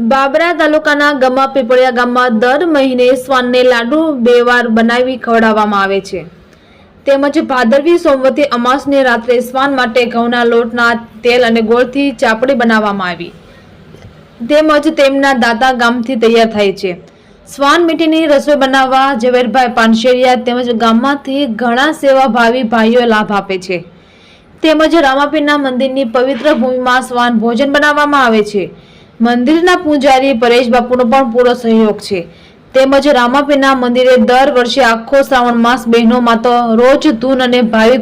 બાબરા તાલુકાના ગમા પીપળિયા ગામમાં દર મહિને શ્વાનને લાડુ 2 વાર બનાવી ખવડાવવામાં આવે છે. તેમજ ભાદરવી સોમવતી અમાસની રાત્રે શ્વાન માટે ઘઉંના લોટના તેલ અને ગોળથી ચાપડી બનાવવામાં આવી તેમજ તેમના દાતા ગામથી તૈયાર થાય છે. શ્વાન મીઠીની રસોઈ બનાવવા ઝવેરભાઈ પાનશેરિયા તેમજ ગામમાંથી ઘણા સેવાભાવી ભાઈઓ લાભ આપે છે. તેમજ રામાપીરના મંદિરની પવિત્ર ભૂમિમાં શ્વાન ભોજન બનાવવામાં આવે છે. મંદિરના પૂજારી પરેશ બાપુનો પણ પૂરો સહયોગ છે. તેમજ રામાપીરના મંદિરે દર વર્ષે આખો શ્રાવણ માસ બહેનોમાં તો રોજ ધૂન અને ભાવિક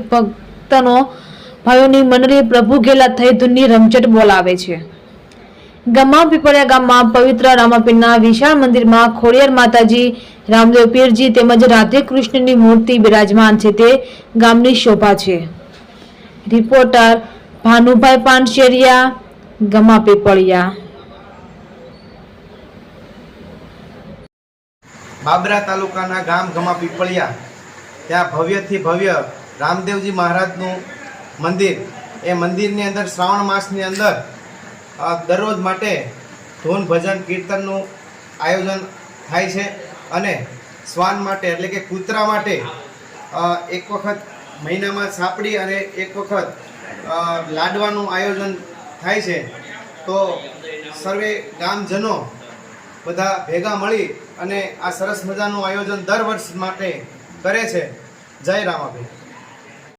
ભાઈઓની મંડળી પ્રભુ ઘેલા થઈ ધૂનની રમઝટ બોલાવે છે. ગમા પીપળિયા ગામમાં પવિત્ર રામાપીરના વિશાળ મંદિરમાં ખોડિયાર માતાજી, રામદેવ પીરજી તેમજ રાધે કૃષ્ણની મૂર્તિ બિરાજમાન છે તે ગામની શોભા છે. રિપોર્ટર ભાનુભાઈ પાનશેરિયા, ગમા પીપળિયા. બાબરા તાલુકાના ગામ ગમા પીપળિયા, ત્યાં ભવ્યથી ભવ્ય રામદેવજી મહારાજનું મંદિર. એ મંદિરની અંદર શ્રાવણ માસની અંદર દરરોજ માટે ધૂન ભજન કીર્તનનું આયોજન થાય છે અને શ્વાન માટે એટલે કે કૂતરા માટે એક વખત મહિનામાં સાપડી અને એક વખત લાડવાનું આયોજન થાય છે. તો સર્વે ગામજનો બધા ભેગા મળી અને આ સરસ મજાનું આયોજન દર વર્ષ માટે કરે છે. જય રામાપીર.